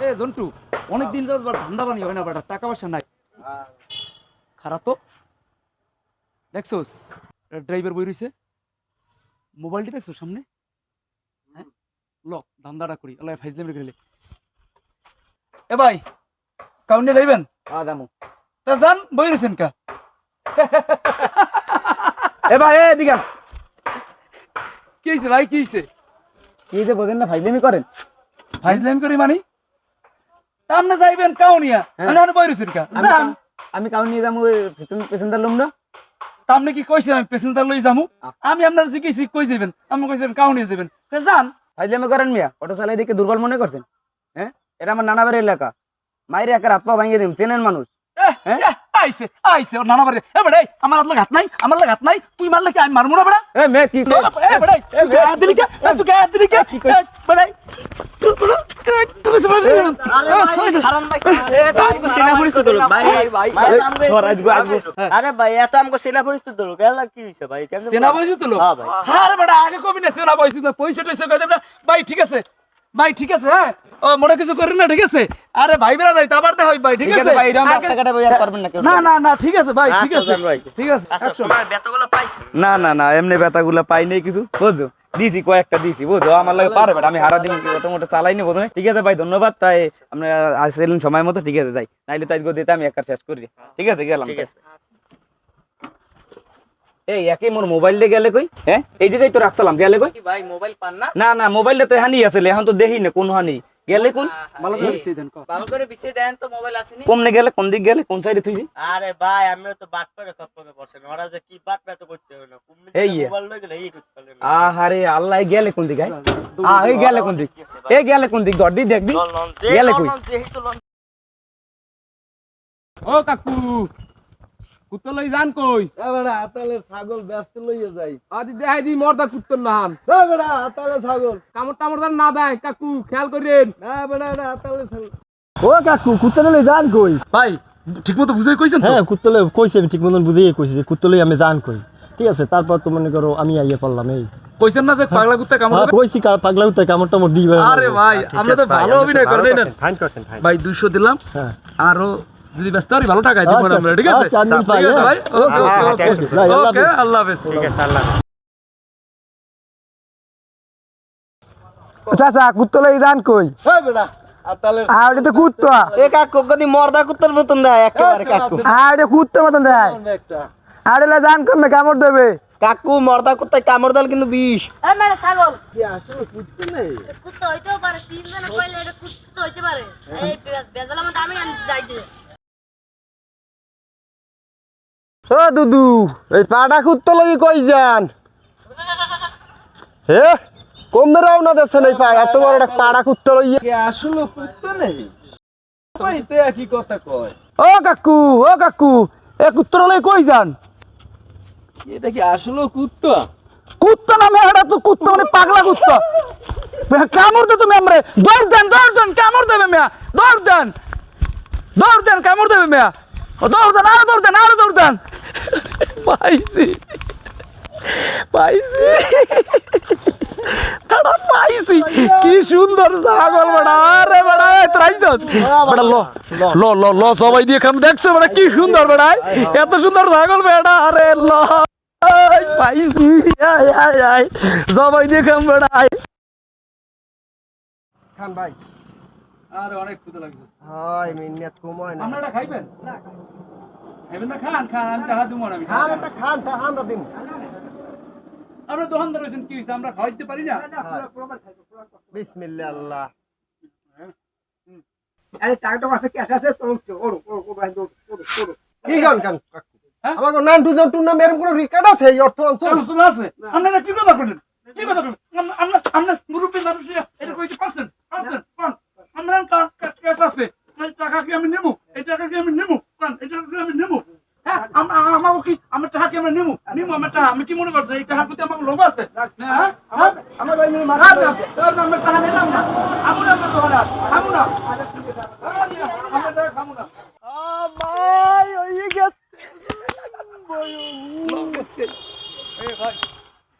এ জন্টু অনেক দিন যাস ধান্দা বানি হয় না বেটা, টাকা পয়সা নাই। খারাপ তো দেখছোস, ড্রাইভার বই রইছে, মোবাইলটি দেখছো সামনে। হ্যাঁ ল ধান্দাটা করি, আল্লাহ ফাইজলামি গেলে। এ ভাই কাউন্টে যাইবেন? দামু তা যান, বই রইছেন কা? এ ভাই এদিকে কি হয়েছে ভাই, কি হয়েছে? কি যে বোঝেন না, ফাইজলামি করেন। ফাইজলামি করি মানে? সামনে যাইবেন কাউনিয়া, আমি বই রইছেন কা? যান। আমি কাউন্ট নিয়ে যাবো, পেছনদার লোম না। তা আপনি কি কইছেন আমি প্যাসেঞ্জার লই যামু? আমি আপনার জিজ্ঞেসি কই যাবেন, আমি কইছেন কাউনিয়া যাবেন, তা যান। ফাইজলামি করেন মিয়া, অটো চালাই দেখে দুর্বল মনে করছেন? হ্যাঁ, এটা আমার নানা বাড়ির এলাকা, মাইরে একা হাত পা ভাঙিয়ে দিম, চেনেন মানুষ। আইছে আইছে ওর নানা বাড়ি। এ বেড়াই আমার হাত হাত নাই, আমার হাত নাই, তুই মারলে কি আমি মারমু না বেড়া? এ মে কি এ বেড়াই তুই গায়ে দিলি কে? তুই গায়ে দিলি কে? কি কই বেড়াই তুই বেড়া তুই সব আরে ভাই এত আমাকে সেনা পরিস্থিতি দলো গেল কি হইছে ভাই? কেমনে সেনা বইছি তো? হ্যাঁ ভাই। আরে বেড়া আগে কবি না সেনা বইছি তো, পয়সা টয়সা কই দেব না ভাই। ঠিক আছে ভাই, ঠিক আছে। হ্যাঁ ও মনে কিছু করেন না, ঠিক আছে? আরে ভাই বেড়া যাই তাবার দে হই ভাই, ঠিক আছে ভাই, এরকম রাস্তা কাটা বই আর করবেন না কেউ। না না না ঠিক আছে ভাই, ঠিক আছে আচ্ছা ভাই। ঠিক আছে। আচ্ছা action। তোমার বেতগুলো পাইছো? না না না, এমনি ব্যথাগুলো পাই নাই কিছু, বুঝছো? দিছি কয়েকটা দিছি, বুঝছো? আমার লাগে পারে বেটা, আমি হারা দিন মোটামুটি চালাইনি প্রথমে। ঠিক আছে ভাই, ধন্যবাদ। তাই আমরা আসলেন সময় মতো, ঠিক আছে যাই, নাইলে তাই দিতে আমি একটা শেষ করি। ঠিক আছে গেলাম। ঠিক আছে। এই একই মোর মোবাইলটা গেলে কই? হ্যাঁ এই জায়গায় তো রাখছিলাম, গেলে কই? ভাই মোবাইল পান না? না না, মোবাইলটা তো হানি আছে, এখন তো দেখি না কোন হানি গেলে। কোন ভালো করে বিছিয়ে দেন, ভালো করে বিছিয়ে দেন তো, মোবাইল আসেনি। কমনে গেলে, কোন দিক গেলে, কোন সাইডে থুইছি? আরে ভাই আমিও তো বাট করে খপ্পরে পড়ছেন, ওরা যে কি বাট পেতে করতে হবে না, কুমির এই মোবাইল লই গেলে এই করতে পারবে না। আহারে আল্লাহ, গেলে কোন দিক? এই গেলে কোন দিক? এই গেলে কোন দিক? দর দি দেখবি গেলে কই? ও কাকু, কুত্তো লই যান কই? এ বেড়া আতালের ছাগল ব্যস্ত লইয়া যাই। আদি দেখাই দি মর্দা কুত্তর নাহান। এ বেড়া আতালের ছাগল, কামড় টামড় যেন না দেয় কাকু, খেয়াল করেন। না বেড়া এটা আতালের ছাগল। ও কাকু, কুত্তো লই যান কই? ভাই ঠিকমতো বুঝাই কইছেন তো? হ্যাঁ কুত্তো লই কইছি, আমি ঠিক মতন বুঝিয়ে কইছি যে কুত্তো লই আমি যান কই। ঠিক আছে, তারপর তো মনে করো আমি আইয়া পড়লাম। এই কইছেন না যে পাগলা কুত্তা কামড় দেবে? কইছি পাগলা কুত্তা কামড় টামড় দিবে। আরে ভাই আমরা তো ভালো অভিনয় করেন না ফাইন করছেন ভাই। ভাই। 200 দিলাম, হ্যাঁ আরো যদি ব্যস্ত আর ভালো টাকা দিব আমরা, ঠিক আছে? আচ্ছা, আচ্ছা, ঠিক আছে ভাই, ওকে হ্যাঁ, ওকে হ্যাঁ, ওকে হ্যাঁ, আল্লাহ ওকে, হাফেজ। আল্লাহ হাফেজ। ঠিক আছে আল্লাহ। চাচা কুত্তো লই যান কই? এ বেড়া আতালের আরে তো কুত্তা, এ কাকু গদি মর্দা কুত্তার মতন দেয় একেবারে কাকু। আরে কুত্তার মতন দেয়। একটা আরে লা যান কমে কামড় দেবে। কাকু মর্দা কুত্তায় কামড় দাল কিন্তু বিষ। এই মানে ছাগল কি আসলে কুত্তা নেই? কুত্তা হইতেও পারে, তিনজনে কইলে এটা কুত্তা হইতে পারে। এই বেজালার মধ্যে আমি যাই দিই। ও দুদু, এই পাড়া কুত্তো লই কই যান? হে কমে রওনা দেছেন এই পাড়া, এত বড় একটা পাড়া কুত্তো লই। কি আসলে কুত্তা নেই? ভাই তে কি কথা কয়? ও কাকু, ও কাকু, এ কুত্তো লই কই যান? এটা কি আসলে কুত্তা? কুত্তা না মেয়েটা তো কুত্তা, মানে পাগলা কুত্তা। কামড় দে তুমি আমরে, দৌড় দেন কামড় দেবে মেয়া, দৌড় দেন কামড় দেবে মেয়া, দৌড় দেন আরো দৌড় দেন। পাইছি তারা পাইছি, কি সুন্দর ছাগল বড়া। আরে বড়া ত্রাইছস বড়া, লো লো লো লো সবাই দিয়ে খাম, দেখছো বড়া কি সুন্দর বড়া, এত সুন্দর ছাগল বেড়া। আরে লো পাইছি, আয় সবাই দিয়ে খাম বড়া। খান ভাই, আরে অনেক ক্ষুধা লাগছে। হাই মিনিয়াত কমায় না। আপনারা খাইবেন? না খাইবেন না? খান খান, আমি টাকা দিব না। আমি খান একটা খান, আমরা দিন। আমরা দোকানদার হইছেন, কি হইছে? আমরা খাইতে পারি না? বিসমিল্লাহ আল্লাহ। আরে টাকা তো আছে, ক্যাশ আছে তো, ওরো ভাই দৌড়। কি গান কান কাকু? হ্যাঁ? আমাকে নাম টু নাম এরকম কোন রেকর্ড আছে এই অর্থ অঞ্চল? চল আছে। আপনারা কি কথা বলেন? কি কথা বলেন? আমরা মুরব্বী মানুষ, এটা কইতে পারছেন? কোন আমরা ক্যাশ আছে, এই টাকা কি আমি নেবো? এই টাকা কি আমি নেবো? কোন এই টাকা কি আমি নেবো? হ্যাঁ আমাকে কি আমার টাকা কি আমরা নেবো? আমার টাকা আমি কি মনে করছি এই টাকার প্রতি আমার লোভ আছে? হ্যাঁ আমরা ভাই মিলে মার। আমরা টাকা নিলাম না, আমরা দোকানে খাবো না, আমরা টাকা খাবো না। ভাই ওই গেছে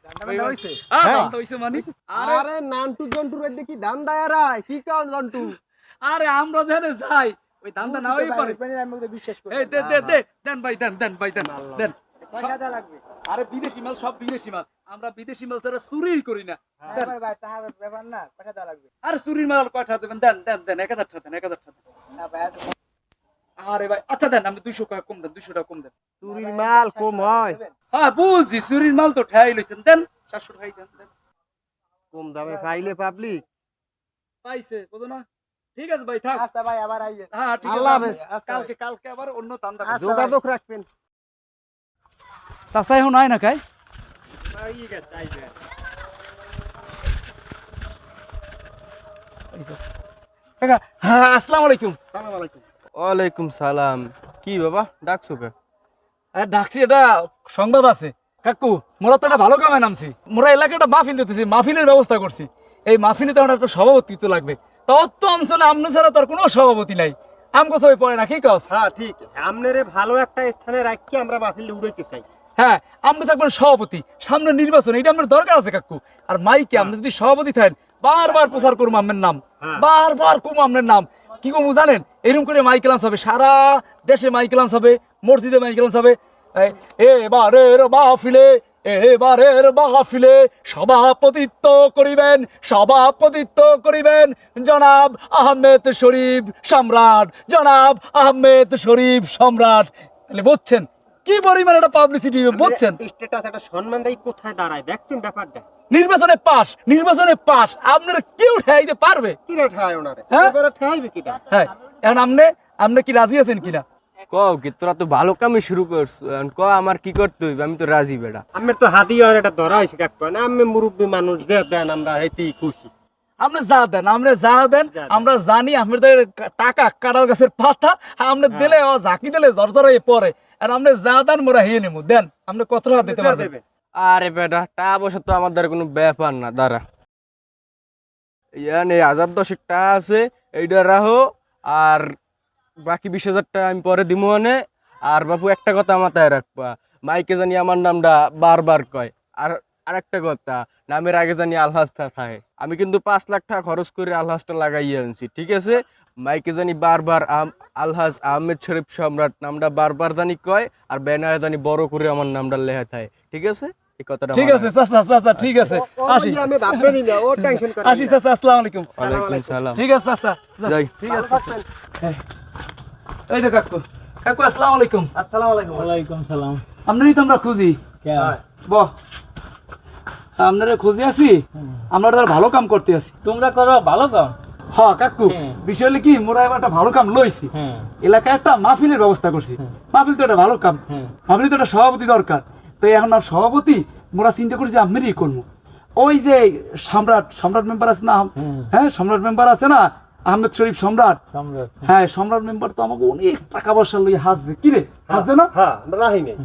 দামটা হইছে মানে? আরে নান্টু জন্টুর দেখি দান দায়ারাই কি কারণ জন্টু? আরে আমরা যেখানে যাই ওই ধান্দা না হই পারে। আমি ওদের বিশ্বাস করি এই দে দে দে দেন ভাই দেন ভাই দেন দেন। কয়টা দেওয়া লাগবে আরে বিদেশি মাল সব বিদেশি মাল, আমরা বিদেশি মাল ছাড়া চুরিই করি না। দেন। ভাই তাহার ব্যাপার না কয়টা দেওয়া লাগবে আরে চুরির মাল কয়টা দেবেন? দেন দেন দেন 1000 টাকা দেন 1000 টাকা দেন। না ভাই আরে ভাই আচ্ছা দেন, আপনি 200 টাকা কম দেন, 200 টাকা কম দেন। চুরির মাল কম হয় হ্যাঁ বুঝছি, চুরির মাল তো ঠাই লইছেন, দেন 700 টাকাই দেন দেন। কম দামে পাইলে পাবলিক পাইছে বুঝো না? ঠিক আছে ভাই থাক। আচ্ছা ভাই আবার আইবেন হ্যাঁ ঠিক আল্লাহ আছে, হাফেজ। কালকে কালকে আবার অন্য ধান্দা করব। যোগাযোগ রাখবেন চাচা এখন আয় না কাই ঠিক আছে আইবেন কাকা হ্যাঁ আসসালামু আলাইকুম। আসসালামু আলাইকুম ওয়ালাইকুম সালাম। কি বাবা ডাকছো কে? ডাকছি, এটা সংবাদ আছে কাকু, মোরা তো একটা ভালো কামে নামছি, মোরা এলাকায় একটা মাহফিল দিতেছি, মাহফিলের ব্যবস্থা করছি। এই মাহফিলে তো একটা সভাপতিত্ব লাগবে, তত অঞ্চলে আমনে ছাড়া তোর কোনো সভাপতি নাই, আমগো সবাই পড়ে না, কি কস? হ্যাঁ ঠিক আমনেরে ভালো একটা স্থানে রাখি আমরা মাহফিল উড়াইতে চাই হ্যাঁ আপনি থাকবেন সভাপতি, সামনে নির্বাচন, এটা আপনার দরকার আছে কাকু। আর মাইকে আপনি যদি সভাপতি থাকেন বারবার প্রচার করবো আপনার নাম, বারবার কমু আপনার নাম। কি কমু জানেন? এরকম করে মাইকেলান্স হবে, সারা দেশে মাইকেলান্স হবে, মসজিদে মাইকেলান্স হবে। এবারের মাহফিলে এবারের মাহফিলে সভাপতিত্ব করিবেন জনাব আহমেদ শরীফ সম্রাট, জনাব আহমেদ শরীফ সম্রাট। তাহলে বুঝছেন কি পরিমাণ একটা পাবলিসিটি, বুঝছেন? স্ট্যাটাস একটা সম্মান দেই কোথায় দাঁড়ায় দেখছেন ব্যাপারটা নির্বাচনে পাস আপনার কেউ ঠেয়াইতে পারবে? কি রে ঠায় ওনারে হ্যাঁ? এবারে ঠাইবে কিটা হ্যাঁ এখন আপনি কি রাজি আছেন কিনা? কও কি তোরা তো ভালো কামই শুরু করছ, এখন ক আমার কি করতে হইবে? আমি তো রাজি বেটা। আমার তো হাতি আর এটা ধরা হয়েছে কাকু না আমি মুরব্বী মানুষ যে দেন আমরা হেতেই খুশি আপনি যা দেন আমরা জানি আপনাদের টাকা কাঁঠাল গাছের পাতা, আপনি দিলে ঝাঁকি দিলে জ্বর হয়ে পড়ে। আর আপনি যা দেন মোরা হিয়ে নেবো, দেন আপনি কত টাকা দিতে পারবেন? আরে বেটা টাকা পয়সা তো আমার দ্বারা কোনো ব্যাপার না, দাঁড়া ইয়ানে 1010 টাকা আছে, এইটা রাখো, আর বাকি 20,000 টাকা আমি পরে দিমু আনে। আর বাপু একটা কথা মাথায় রাখবা, মাইকে জানি আমার নামটা বারবার কয়। আর আরেকটা কথা, নামের আগে জানি আলহাজটা থাকে। আমি কিন্তু 5 লাখ টাকা খরচ করে আলহাজটা লাগাইয়া আনছি, ঠিক আছে? মাইকে জানি বারবার আলহাজ আহমেদ শরীফ সম্রাট নামটা বারবার জানি কয়, আর ব্যানারে জানি বড় করে আমার নামটা লেখা থাকে, ঠিক আছে? এই কথাটা ঠিক আছে চাচা, ঠিক আছে, আসি আমি ভাববেনই না ও টেনশন করে আসি চাচা, আসসালামু আলাইকুম। ওয়ালাইকুম সালাম। ঠিক আছে চাচা, যাই। ঠিক আছে চাচা। এই তো কাকু আসসালামু আলাইকুম। আসসালামু আলাইকুম ওয়ালাইকুম সালাম। আপনারই তো আমরা খুঁজি, বহ আপনারা খুঁজে আছি, আমরা একটা ভালো কাম করতে আছি। তোমরা করো ভালো কাম। হ্যাঁ কাকু, বিষয় হলো কি মোরা এবার একটা ভালো কাম লইছি, এলাকায় একটা মাহফিলের ব্যবস্থা করছি। মাহফিল তো একটা ভালো কাম, মাহফিল তো একটা সভাপতি দরকার। তো এখন আর সভাপতি মোরা চিন্তা করি যে আমরাই করবো। ওই যে সম্রাট মেম্বার আছে না, হ্যাঁ সম্রাট মেম্বার আছে না, আহমেদ শরীফ সম্রাট, হ্যাঁ সম্রাট মেম্বার তো আমাকে অনেক টাকা পয়সা লইয়া হাসবে, কি রে হাসবে না? হ্যাঁ আমরা রাহি নেই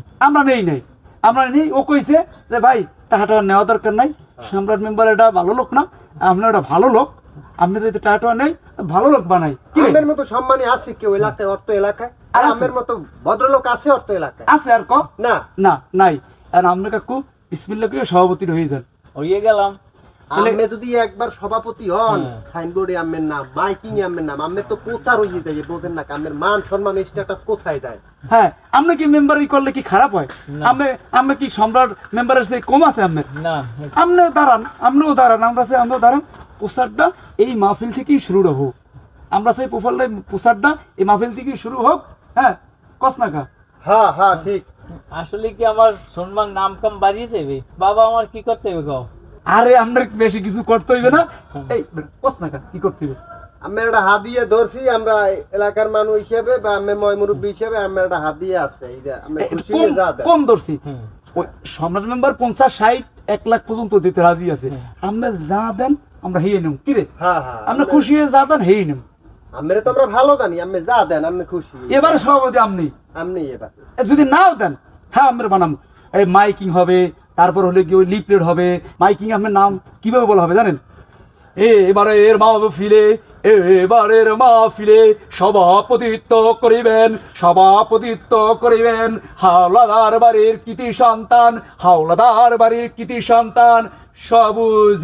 আমরা নেই। ও কইছে যে ভাই টাকাটা নেওয়া দরকার নাই, সম্রাট মেম্বার এটা ভালো লোক না, আপনার এটা ভালো লোক, আপনি যদি টাকাটা নেই ভালো লোক বানাই। কি রে? আমাদের মতো সম্মানী আছে কেউ এলাকায় অর্থ এলাকায়? আর আমাদের মতো ভদ্রলোক আছে অর্থ এলাকায়? আছে আর ক না নাই। আর আপনি কাকু বিসমিল্লাহ করে সভাপতি হয়ে যান। হইয়ে গেলাম। আপনি যদি একবার সভাপতি হন, সাইনবোর্ডে আমের নাম, মাইকিং এ আমের নাম, আপনি তো প্রচার হয়ে যায়, বোঝেন না? আমের মান সম্মান স্ট্যাটাস কোথায় যায়? হ্যাঁ আপনি কি মেম্বারই করলে কি খারাপ হয়? আমি কি সম্রাট মেম্বারের সেই কম আছে আপনার? না আপনিও দাঁড়ান, আমরাও দাঁড়ান। প্রচারটা এই মাহফিল থেকেই শুরু হোক, আমরা সেই প্রচারটা এই মাহফিল থেকেই শুরু হোক। হ্যাঁ কস না কা? হ্যাঁ ঠিক। আসলে কি আমার সম্মান নাম কাম বাড়িয়েছে বাবা, আমার কি করতে হবে কও? আরে আপনার বেশি কিছু করতে হইবে না, এই কস না কা কি করতে হবে? আমরা একটা হাত দিয়ে ধরছি, আমরা এলাকার মানুষ হিসেবে বা আমি ময় মুরব্বী হিসেবে আমরা একটা হাত দিয়ে আছে, এই যে আমরা খুশি হয়ে যা দেন। কম ধরছি, ওই সম্রাট মেম্বার 50, 60, 1 লাখ পর্যন্ত দিতে রাজি আছে। আমরা যা দেন আমরা হেয়ে নেব, কি রে? হ্যাঁ আমরা খুশি হয়ে যা দেন হেয়ে নেব। আমরা তো আমরা ভালো জানি, আপনি যা দেন আপনি খুশি। এবারে সভাপতি আপনি এবার যদি নাও দেন, হ্যাঁ আমরা বানাবো। এই মাইকিং হবে, তারপর হলে কি ওই লিফলেট হবে। মাইকিং আপনার নাম কিভাবে বলা হবে জানেন? এবারের মাহফিলে সভাপতিত্ব করিবেন হাওলাদার বাড়ির কৃতি সন্তান সবুজ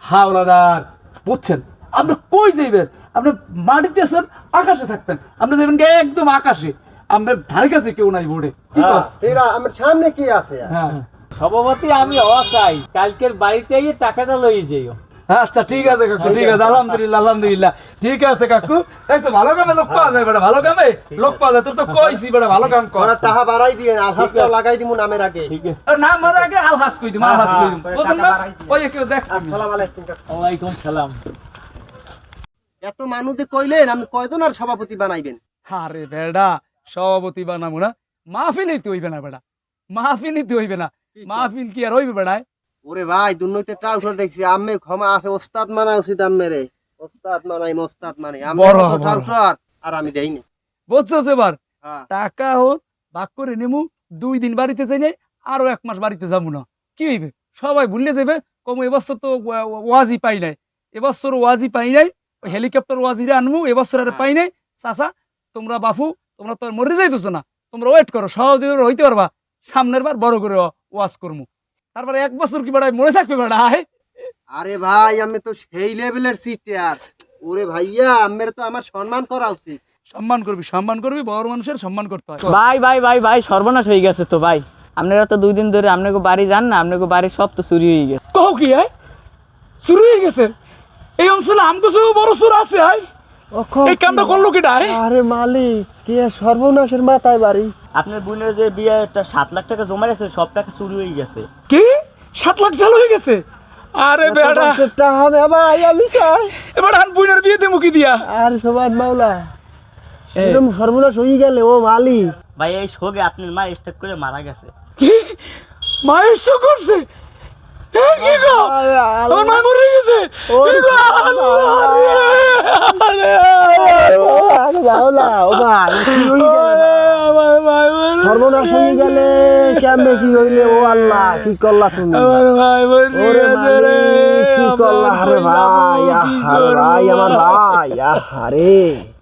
হাওলাদার। বুঝছেন? আপনি কই যাইবেন? আপনি মাটিতে আছেন, আকাশে থাকতেন, আপনি যাবেন কি একদম আকাশে, আপনার ধারে কাছে কেউ নাই বোর্ডে। কি কস? এরা আমার সামনে কি আছে আর? হ্যাঁ সভাপতি আমি চাই কালকের বাড়িতে গিয়ে টাকাটা লই যাইও। আচ্ছা ঠিক আছে কাকু, ঠিক আছে, আলহামদুলিল্লাহ আলহামদুলিল্লাহ, ঠিক আছে কাকু। দেখছো ভালো কামে লোক পাওয়া যায় বেটা, ভালো কামে লোক পাওয়া যায়। তোর তো কইছি বেটা ভালো কাম কর। ওরা টাকা বাড়াই দিয়ে আলহাজটা লাগাই দিমু নামের আগে। আর নাম মার আগে আলহাস কই দিম, আলহাস কই দিম, বুঝুন না? ওই কেউ দেখ। আসসালামু আলাইকুম কাকা। ওয়ালাইকুম সালাম। এত মানুষে কইলেন আমি কয়জন আর সভাপতি বানাইবেন? আরে বেটা সভাপতি বানাবো না, মাহফিলই তো হইবে না বেটা, মাহফিলই তো হইবে না। মাহফিল কি আর হইবে বেড়ায়? ওরে ভাই দুর্নীতির ট্রাউজার দেখছি আম্মে ক্ষমা আছে, ওস্তাদ মানা উচিত আম্মেরে। ওস্তাদ মানাই মোস্তাদ মানে বড়, আম্মে বড়। ট্রাউজার আর আমি দেইনি। বুঝছো এবার? হ্যাঁ টাকা হোক ভাগ করে নেমু, 2 দিন বাড়িতে যাই নাই, আরো 1 মাস বাড়িতে যাবো না। কি হইবে? সবাই ভুলে যাবে, কম এবছর তো ওয়াজি পাই নাই, এবছর ওয়াজি পাই নাই, হেলিকপ্টার ওয়াজিরে আনমু, এবছর আর পাই নাই। চাচা তোমরা বাপু তোমরা তো আর মরে যাইতেছো না, তোমরা ওয়েট করো, সহজে হইতে পারবা, সামনের বার বড় করে ওয়াজ করমু। তারপরে 1 বছর কি বেড়ায় মরে থাকবে বেড়ায়? আরে ভাই আমি তো সেই লেভেলের সিটিয়ার। ওরে ভাইয়া আম্মের তো আমার সম্মান করা উচিত। সম্মান করবি, সম্মান করবি, বড় মানুষের সম্মান করতে হয়। ভাই ভাই ভাই ভাই সর্বনাশ হয়ে গেছে তো ভাই। আপনারা তো 2 দিন ধরে আপনাকে বাড়ি যান না, আপনাকে বাড়ির সব তো চুরি হয়ে গেছে। কও কি হয়? শুরু হয়ে গেছে? এই অঞ্চলে আমগো চেয়েও বড় চোর আছে আয়? এই কামটা করলো কিটা? আরে মালিক কে সর্বনাশের মাথায় বাড়ি। আপনার বোনের যে বিয়েটা 7 লাখ টাকা জমা রেখেছে সব টাকা চুরি হয়ে গেছে। কি 7 লাখ ঢাল হয়ে গেছে? আরে বেটা টাকা ভাই আমি চাই। এবার আন বুইনার বিয়ে দেবো কি দিয়া? আর সবার মাওলা এরকম সর্বনাশ হয়ে গেলে ও মালিক। ভাই এই শোকে আপনার মা স্ট্রোক করে মারা গেছে। কি মায়ের শো করছে? এ কি গো? আমার মা মরে গেছে? কি গো? আরে মাওলা ও ভাই কি হয়ে গেল? আমার মা মরে সর্বনাশ হয়ে গেলে কেমনে কি হইলে? ও আল্লাহ কি করলা তুমি? আমার ভাই মরে ওরে গেছে রে। মালিক কি করলা? আরে ভাই আরে ভাই আমার ভাই আরে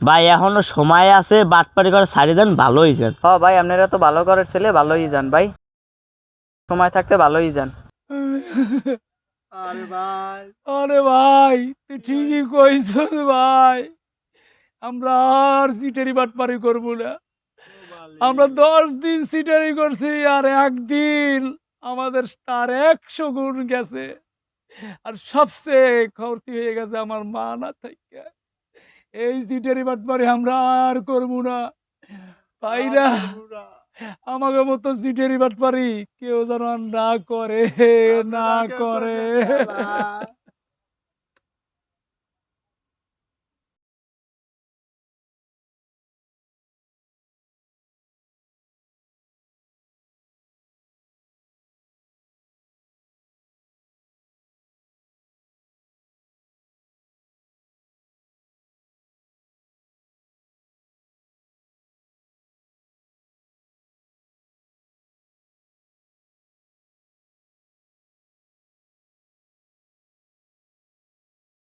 ভাই এখনো সময় আছে, বাটপাড়ি করে ছাড়ি দেন ভালো হয়েছে। ভাই আপনারা তো ভালো করার ছেলে, ভালোই যান ভাই, সময় থাকতে ভালোই যান। আরে ভাই আরে ভাই তুই ঠিকই কইছিস ভাই, আমরা আর সিটারি বাটপারি করবো না। আমরা 10 দিন সিটারি করছি, আর 1 দিন আমাদের তার 100 গুণ গেছে। আর সবচেয়ে ক্ষতি হয়ে গেছে আমার মা না থেকে। এই সিটারি বাটপারি আমরা আর করবো না ভাইরা। আমাকে মতো সিটারি বাটপারি কেউ যেন আর না করে, না করে।